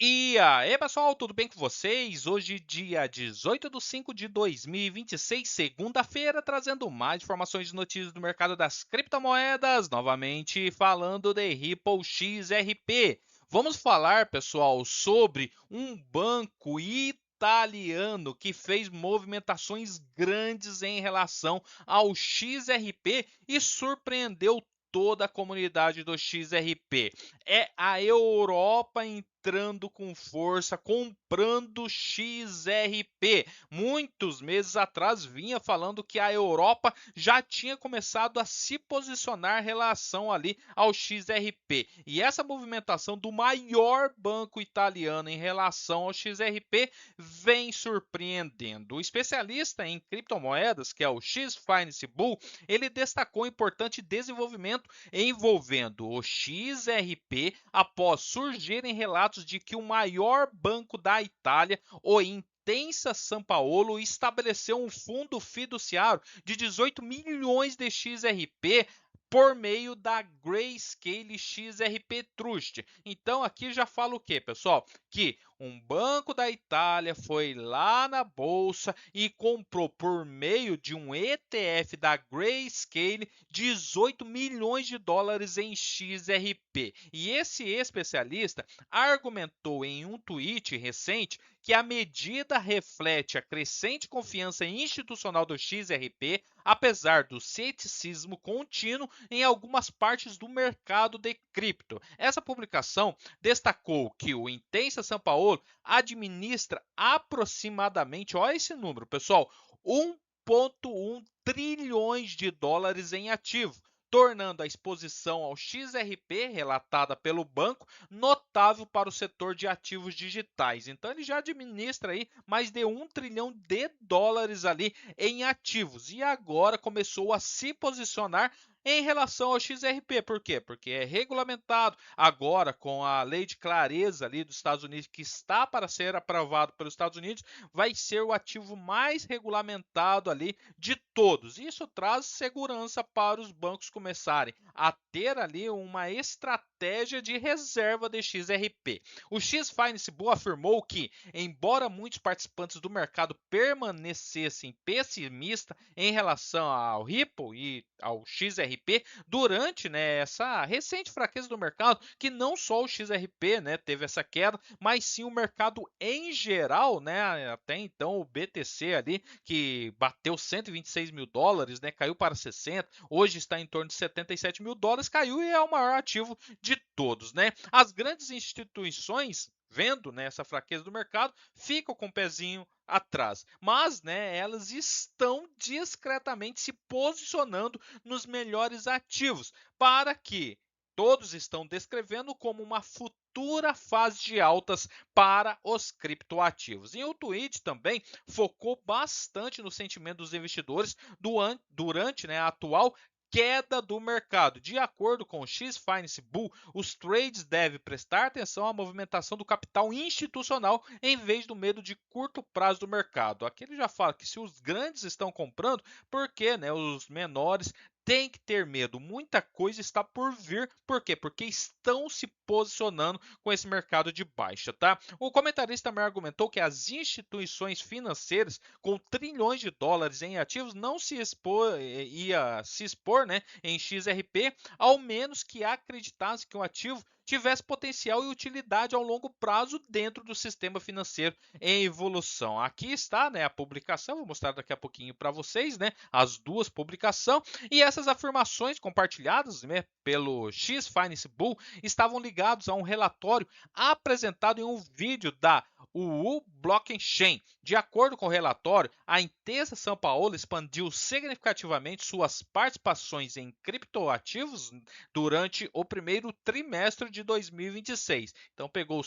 E aí, pessoal, tudo bem com vocês? Hoje, dia 18/5/2026, segunda-feira, trazendo mais informações e notícias do mercado das criptomoedas, novamente falando de Ripple XRP. Vamos falar, pessoal, sobre um banco italiano que fez movimentações grandes em relação ao XRP e surpreendeu toda a comunidade do XRP. É a Europa entrando com força, comprando XRP. Muitos meses atrás vinha falando que a Europa já tinha começado a se posicionar em relação ali ao XRP. E essa movimentação do maior banco italiano em relação ao XRP vem surpreendendo. O especialista em criptomoedas, que é o X Finance Bull, ele destacou um importante desenvolvimento envolvendo o XRP após surgirem relatos de que o maior banco da Itália, o Intesa Sanpaolo, estabeleceu um fundo fiduciário de 18 milhões de XRP por meio da Grayscale XRP Trust. Então aqui já falo o que, pessoal? Que um banco da Itália foi lá na bolsa e comprou por meio de um ETF da Grayscale 18 milhões de dólares em XRP. E esse especialista argumentou em um tweet recente que a medida reflete a crescente confiança institucional do XRP, apesar do ceticismo contínuo em algumas partes do mercado de cripto. Essa publicação destacou que o Intesa Sanpaolo administra aproximadamente, olha esse número, pessoal, 1,1 trilhões de dólares em ativo, tornando a exposição ao XRP relatada pelo banco notável para o setor de ativos digitais. Então ele já administra aí mais de 1 trilhão de dólares ali em ativos e agora começou a se posicionar em relação ao XRP. Por quê? Porque é regulamentado agora com a lei de clareza ali dos Estados Unidos, que está para ser aprovado pelos Estados Unidos, vai ser o ativo mais regulamentado ali de todos. Isso traz segurança para os bancos começarem a ter ali uma estratégia de reserva de XRP. O X Finance Bull afirmou que, embora muitos participantes do mercado permanecessem pessimistas em relação ao Ripple e ao XRP durante, essa recente fraqueza do mercado, que não só o XRP, teve essa queda, mas sim o mercado em geral, até então o BTC ali, que bateu 126 mil dólares, caiu para 60, hoje está em torno de 77 mil dólares, caiu e é o maior ativo de todos. As grandes instituições, vendo essa fraqueza do mercado, ficam com o pezinho atrás. Mas elas estão discretamente se posicionando nos melhores ativos para que todos estão descrevendo como uma futura fase de altas para os criptoativos. E o tweet também focou bastante no sentimento dos investidores durante a atual queda do mercado. De acordo com o X Finance Bull, os trades devem prestar atenção à movimentação do capital institucional em vez do medo de curto prazo do mercado. Aqui ele já fala que se os grandes estão comprando, por que os menores têm que ter medo? Muita coisa está por vir. Por quê? Porque estão se posicionando com esse mercado de baixa, tá? O comentarista também argumentou que as instituições financeiras com trilhões de dólares em ativos não ia se expor, em XRP, ao menos que acreditasse que o ativo tivesse potencial e utilidade ao longo prazo dentro do sistema financeiro em evolução. Aqui está, a publicação, vou mostrar daqui a pouquinho para vocês, as duas publicações, e essas afirmações compartilhadas, pelo X Finance Bull estavam ligados a um relatório apresentado em um vídeo da UU Blockchain. De acordo com o relatório, a Intesa Sanpaolo expandiu significativamente suas participações em criptoativos durante o primeiro trimestre de 2026. Então pegou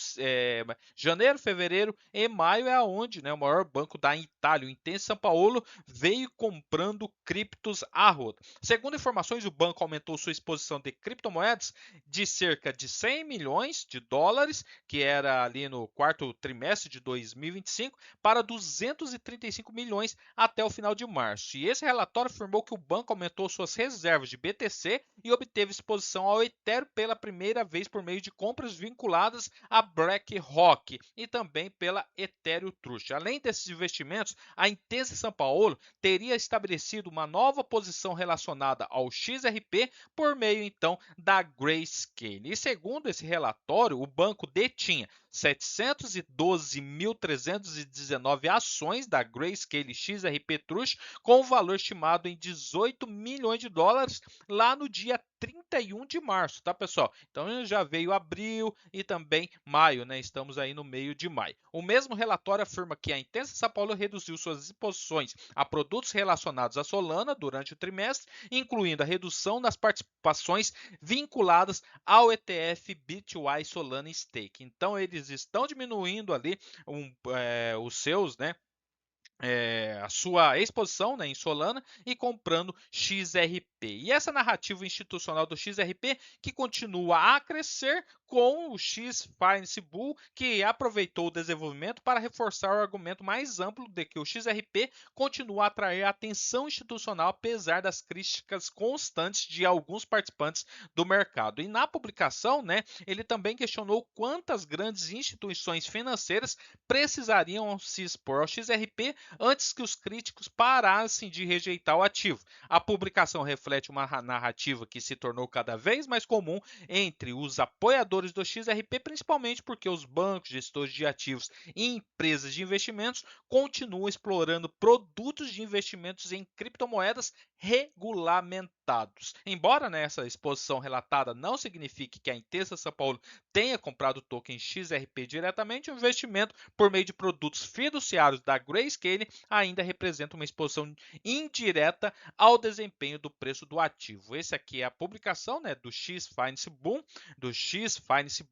janeiro, fevereiro e maio é onde o maior banco da Itália, o Intesa Sanpaolo, veio comprando criptos à roda. Segundo informações, o banco aumentou sua exposição de criptomoedas de cerca de 100 milhões de dólares, que era ali no quarto trimestre de 2025, para 235 milhões até o final de março. E esse relatório afirmou que o banco aumentou suas reservas de BTC e obteve exposição ao Ethereum pela primeira vez por meio de compras vinculadas a BlackRock e também pela Ethereum Trust. Além desses investimentos, a Intesa São Paulo teria estabelecido uma nova posição relacionada ao XRP por meio então da Grayscale. E segundo esse relatório, o banco detinha 712.319 ações da Grayscale XRP Trust com o valor estimado em 18 milhões de dólares lá no dia 31 de março, tá, pessoal? Então já veio abril e também maio, né? Estamos aí no meio de maio. O mesmo relatório afirma que a Intesa São Paulo reduziu suas exposições a produtos relacionados à Solana durante o trimestre, incluindo a redução nas participações vinculadas ao ETF BTY Solana Stake. Então eles estão diminuindo ali os seus, né? A sua exposição, né, em Solana e comprando XRP. E essa narrativa institucional do XRP que continua a crescer com o X Finance Bull, que aproveitou o desenvolvimento para reforçar o argumento mais amplo de que o XRP continua a atrair a atenção institucional apesar das críticas constantes de alguns participantes do mercado. E na publicação, né, ele também questionou quantas grandes instituições financeiras precisariam se expor ao XRP antes que os críticos parassem de rejeitar o ativo. A publicação reflete uma narrativa que se tornou cada vez mais comum entre os apoiadores do XRP, principalmente porque os bancos, gestores de ativos e empresas de investimentos continuam explorando produtos de investimentos em criptomoedas regulamentados. Embora nessa exposição relatada não signifique que a Intesa São Paulo tenha comprado o token XRP diretamente, o investimento por meio de produtos fiduciários da Grayscale ainda representa uma exposição indireta ao desempenho do preço do ativo. Esse aqui é a publicação, né, do X Finance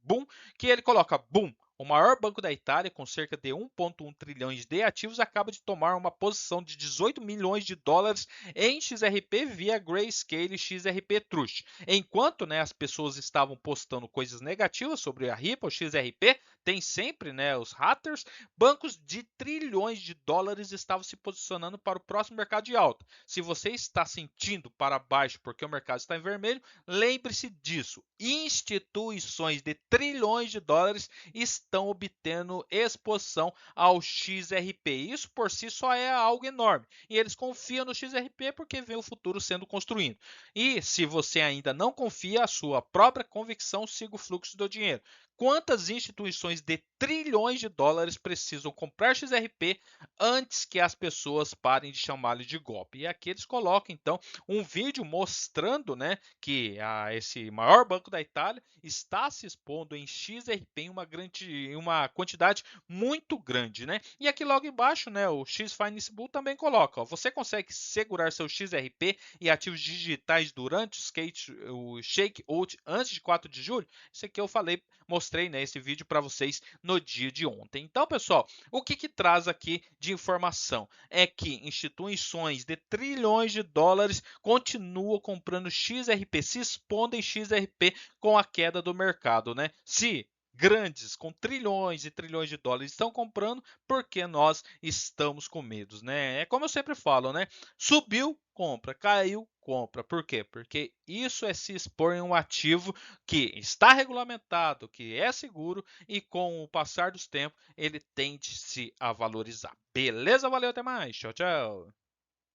Boom, que ele coloca Boom. O maior banco da Itália, com cerca de 1,1 trilhões de ativos, acaba de tomar uma posição de 18 milhões de dólares em XRP via Grayscale XRP Trust. Enquanto, né, as pessoas estavam postando coisas negativas sobre a Ripple XRP, tem sempre, né, os haters, bancos de trilhões de dólares estavam se posicionando para o próximo mercado de alta. Se você está sentindo para baixo porque o mercado está em vermelho, lembre-se disso. Instituições de trilhões de dólares estão obtendo exposição ao XRP. Isso por si só é algo enorme. E eles confiam no XRP porque vê o futuro sendo construído. E se você ainda não confia, a sua própria convicção siga o fluxo do dinheiro. Quantas instituições de trilhões de dólares precisam comprar XRP antes que as pessoas parem de chamá-lo de golpe? E aqui eles colocam então um vídeo mostrando, né, que esse maior banco da Itália está se expondo em XRP em uma quantidade muito grande, né? E aqui logo embaixo, né, o X Finance Bull também coloca, ó, você consegue segurar seu XRP e ativos digitais durante o shakeout antes de 4 de julho? Isso aqui eu falei, mostrei, né, esse vídeo para vocês no dia de ontem. Então, pessoal, o que traz aqui de informação é que instituições de trilhões de dólares continuam comprando XRP, se expondo em XRP com a queda do mercado, né? Se grandes com trilhões e trilhões de dólares estão comprando, porque nós estamos com medos, né? É como eu sempre falo, né? Subiu, compra, caiu, compra. Por quê? Porque isso é se expor em um ativo que está regulamentado, que é seguro e com o passar dos tempos ele tende-se a valorizar. Beleza? Valeu, até mais. Tchau, tchau.